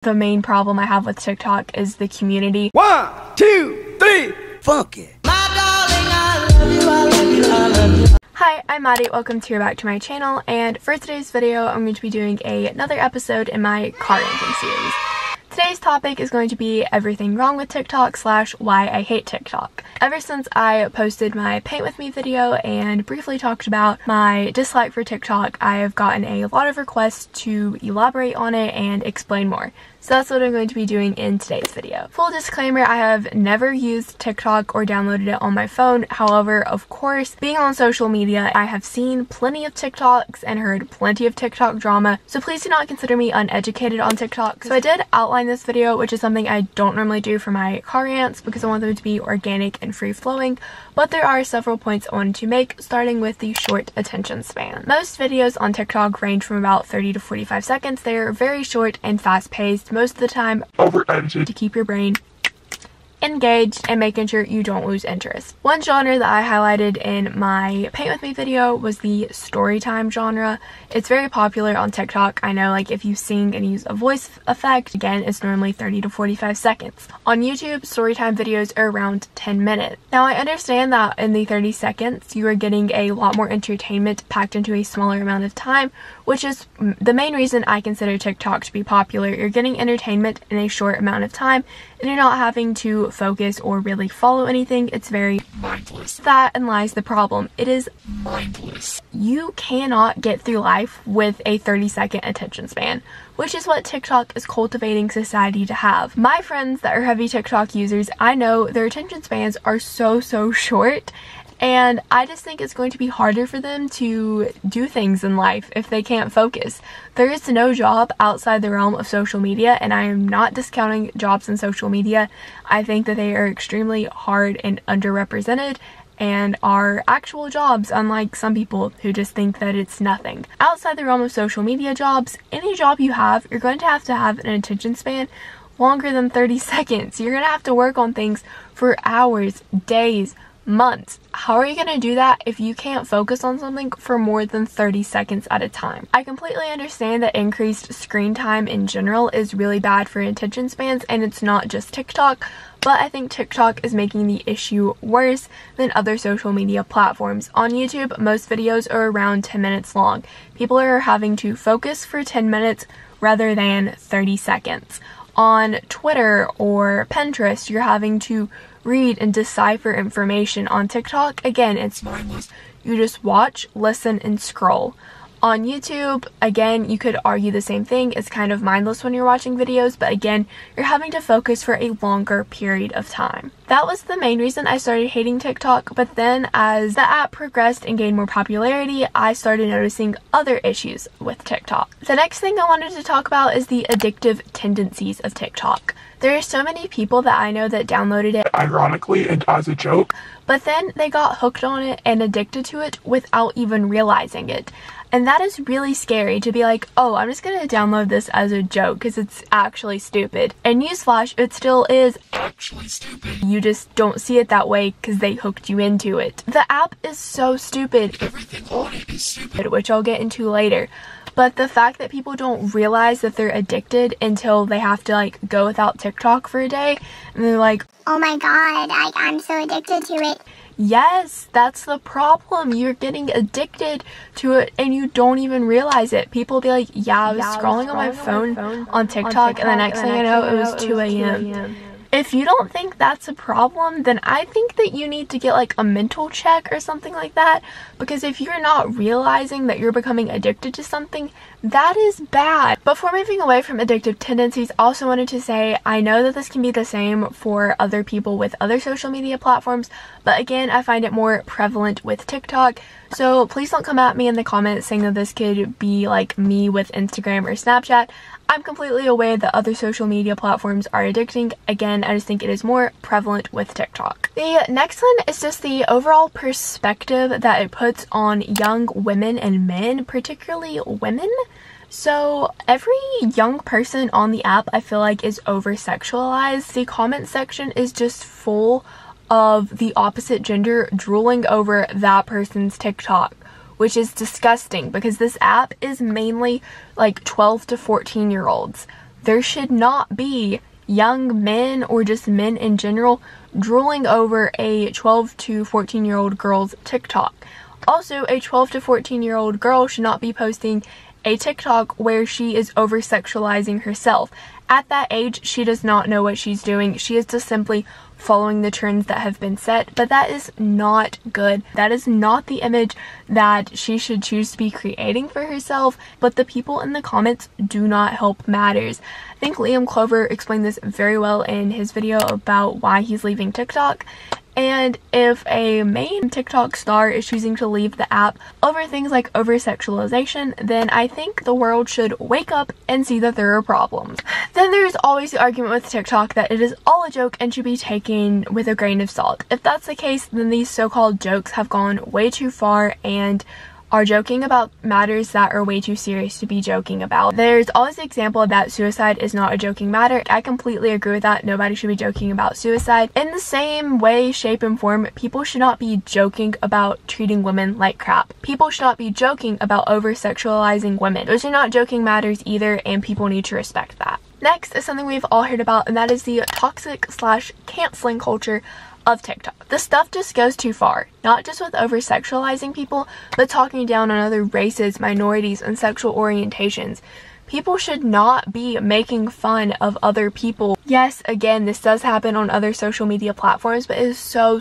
The main problem I have with TikTok is the community. 1, 2, 3, funk it. My darling, I love you, I love you, I love you. Hi, I'm Maddie. Welcome back to my channel, and for today's video, I'm going to be doing another episode in my car ranking series. Today's topic is going to be everything wrong with TikTok / why I hate TikTok. Ever since I posted my paint with me video and briefly talked about my dislike for TikTok, I have gotten a lot of requests to elaborate on it and explain more. So that's what I'm going to be doing in today's video. Full disclaimer, I have never used TikTok or downloaded it on my phone. However, of course, being on social media, I have seen plenty of TikToks and heard plenty of TikTok drama. So please do not consider me uneducated on TikTok. So I did outline this video, which is something I don't normally do for my car rants because I want them to be organic and free-flowing. But there are several points I wanted to make, starting with the short attention span. Most videos on TikTok range from about 30 to 45 seconds. They are very short and fast-paced, most of the time over-edited to keep your brain engaged and making sure you don't lose interest. One genre that I highlighted in my paint with me video was the storytime genre. It's very popular on TikTok. I know, like, if you sing and use a voice effect, again, it's normally 30 to 45 seconds. On YouTube, storytime videos are around 10 minutes. Now, I understand that in the 30 seconds, you are getting a lot more entertainment packed into a smaller amount of time, which is the main reason I consider TikTok to be popular. You're getting entertainment in a short amount of time, and you're not having to focus or really follow anything. It's very mindless. That and lies the problem. It is mindless. You cannot get through life with a 30-second attention span, which is what TikTok is cultivating society to have. My friends that are heavy TikTok users, I know their attention spans are so short, and I just think it's going to be harder for them to do things in life if they can't focus. There is no job outside the realm of social media, and I am not discounting jobs in social media. I think that they are extremely hard and underrepresented and are actual jobs, unlike some people who just think that it's nothing. Outside the realm of social media jobs, any job you have, you're going to have an attention span longer than 30 seconds. You're going to have to work on things for hours, days, months. How are you going to do that if you can't focus on something for more than 30 seconds at a time? I completely understand that increased screen time in general is really bad for attention spans, and it's not just TikTok, but I think TikTok is making the issue worse than other social media platforms. On YouTube, most videos are around 10 minutes long. People are having to focus for 10 minutes rather than 30 seconds. On Twitter or Pinterest, you're having to read and decipher information. On TikTok, again, it's mindless. You just watch, listen, and scroll. On YouTube, again, you could argue the same thing. It's kind of mindless when you're watching videos, but again, you're having to focus for a longer period of time. That was the main reason I started hating TikTok, but then as the app progressed and gained more popularity, I started noticing other issues with TikTok. The next thing I wanted to talk about is the addictive tendencies of TikTok. There are so many people that I know that downloaded it ironically and as a joke, but then they got hooked on it and addicted to it without even realizing it. And that is really scary, to be like, oh, I'm just gonna download this as a joke because it's actually stupid. And newsflash, it still is actually stupid. You just don't see it that way because they hooked you into it. The app is so stupid. Everything on it is stupid, which I'll get into later. But the fact that people don't realize that they're addicted until they have to, like, go without TikTok for a day, and they're like, oh my god, I'm so addicted to it. Yes, that's the problem. You're getting addicted to it and you don't even realize it. People will be like, yeah, I was scrolling on my phone on TikTok, and the next thing I know, it was 2 a.m. If you don't think that's a problem, then I think that you need to get like a mental check or something like that, because if you're not realizing that you're becoming addicted to something, that is bad. Before moving away from addictive tendencies, I also wanted to say I know that this can be the same for other people with other social media platforms, but again, I find it more prevalent with TikTok. So please don't come at me in the comments saying that this could be like me with Instagram or Snapchat. I'm completely aware that other social media platforms are addicting. Again, I just think it is more prevalent with TikTok. The next one is just the overall perspective that it puts on young women and men, particularly women. So every young person on the app, I feel like, is oversexualized. The comment section is just full of the opposite gender drooling over that person's TikTok, which is disgusting because this app is mainly like 12 to 14-year-olds. there should not be young men or just men in general drooling over a 12 to 14-year-old girl's TikTok. Also, a 12 to 14-year-old girl should not be posting a TikTok where she is over-sexualizing herself. At that age, she does not know what she's doing. She is just simply following the trends that have been set, but that is not good. That is not the image that she should choose to be creating for herself, but the people in the comments do not help matters. I think Liam Clover explained this very well in his video about why he's leaving TikTok. And if a main TikTok star is choosing to leave the app over things like over-sexualization, then I think the world should wake up and see that there are problems. Then there's always the argument with TikTok that it is all a joke and should be taken with a grain of salt. If that's the case, then these so-called jokes have gone way too far and are joking about matters that are way too serious to be joking about. There's always the example that suicide is not a joking matter. I completely agree with that. Nobody should be joking about suicide. In the same way, shape, and form, people should not be joking about treating women like crap. People should not be joking about over-sexualizing women. Those are not joking matters either, and people need to respect that. Next is something we've all heard about, and that is the toxic/canceling culture of TikTok. This stuff just goes too far, not just with over-sexualizing people, but talking down on other races, minorities, and sexual orientations. People should not be making fun of other people. Yes, again, this does happen on other social media platforms, but it is so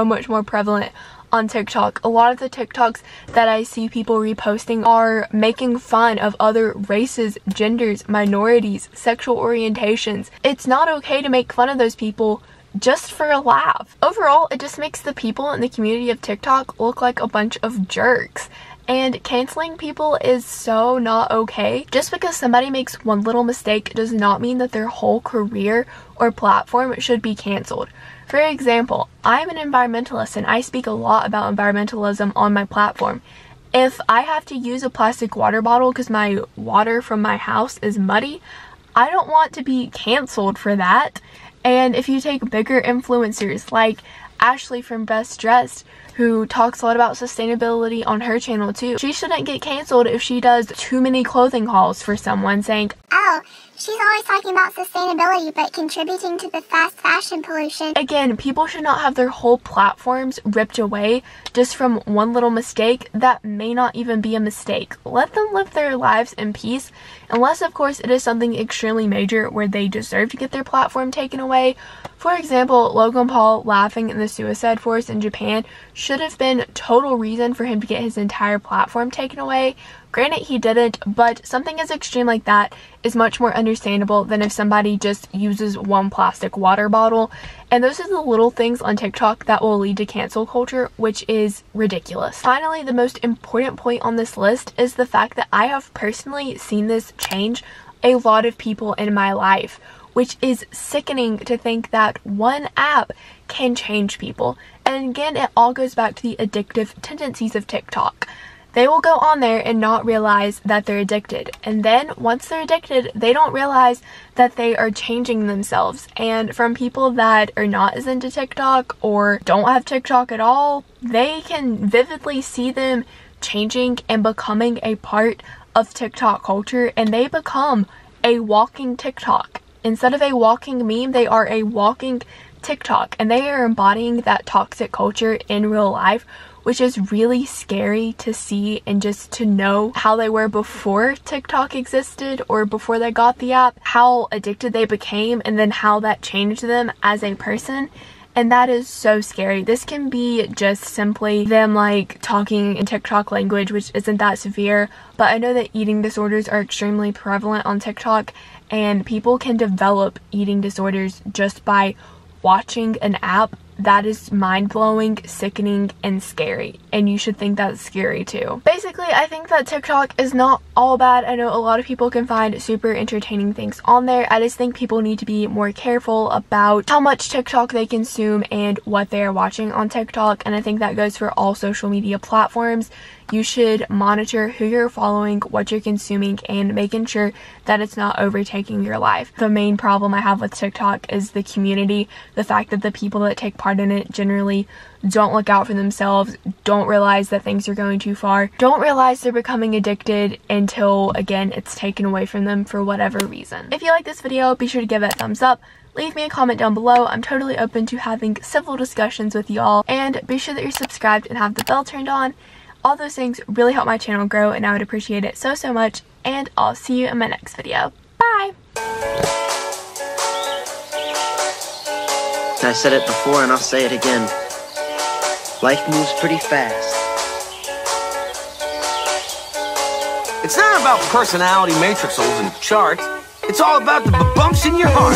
much more prevalent on TikTok. A lot of the TikToks that I see people reposting are making fun of other races, genders, minorities, sexual orientations. It's not okay to make fun of those people just for a laugh. Overall, it just makes the people in the community of TikTok look like a bunch of jerks. And canceling people is so not okay. Just because somebody makes one little mistake does not mean that their whole career or platform should be canceled. For example, I'm an environmentalist and I speak a lot about environmentalism on my platform. If I have to use a plastic water bottle because my water from my house is muddy, I don't want to be canceled for that. And if you take bigger influencers like Ashley from Best Dressed, who talks a lot about sustainability on her channel too, she shouldn't get canceled if she does too many clothing hauls for someone saying, "Oh, she's always talking about sustainability but contributing to the fast fashion pollution." Again, people should not have their whole platforms ripped away just from one little mistake that may not even be a mistake. Let them live their lives in peace, unless of course it is something extremely major where they deserve to get their platform taken away. For example, Logan Paul laughing in the suicide force in Japan should have been total reason for him to get his entire platform taken away. Granted, he didn't, but something as extreme like that is much more understandable than if somebody just uses one plastic water bottle. And those are the little things on TikTok that will lead to cancel culture, which is ridiculous. Finally, the most important point on this list is the fact that I have personally seen this change a lot of people in my life, which is sickening to think that one app can change people. And again, it all goes back to the addictive tendencies of TikTok. They will go on there and not realize that they're addicted. And then once they're addicted, they don't realize that they are changing themselves. And from people that are not as into TikTok or don't have TikTok at all, they can vividly see them changing and becoming a part of TikTok culture, and they become a walking TikTok. Instead of a walking meme, they are a walking TikTok, and they are embodying that toxic culture in real life, which is really scary to see and just to know how they were before TikTok existed or before they got the app, how addicted they became, and then how that changed them as a person. And that is so scary. This can be just simply them like talking in TikTok language, which isn't that severe, but I know that eating disorders are extremely prevalent on TikTok, and people can develop eating disorders just by watching an app. That is mind-blowing, sickening, and scary, and you should think that's scary too. Basically, I think that TikTok is not all bad. I know a lot of people can find super entertaining things on there. I just think people need to be more careful about how much TikTok they consume and what they are watching on TikTok, and I think that goes for all social media platforms. you should monitor who you're following, what you're consuming, and making sure that it's not overtaking your life. The main problem I have with TikTok is the community, the fact that the people that take part in it generally don't look out for themselves, don't realize that things are going too far, don't realize they're becoming addicted until, again, it's taken away from them for whatever reason. If you like this video, be sure to give it a thumbs up. Leave me a comment down below. I'm totally open to having civil discussions with y'all. And be sure that you're subscribed and have the bell turned on. All those things really help my channel grow, and I would appreciate it so, so much. And I'll see you in my next video. Bye! I said it before and I'll say it again. Life moves pretty fast. It's not about personality matrixels and charts. It's all about the bumps in your heart.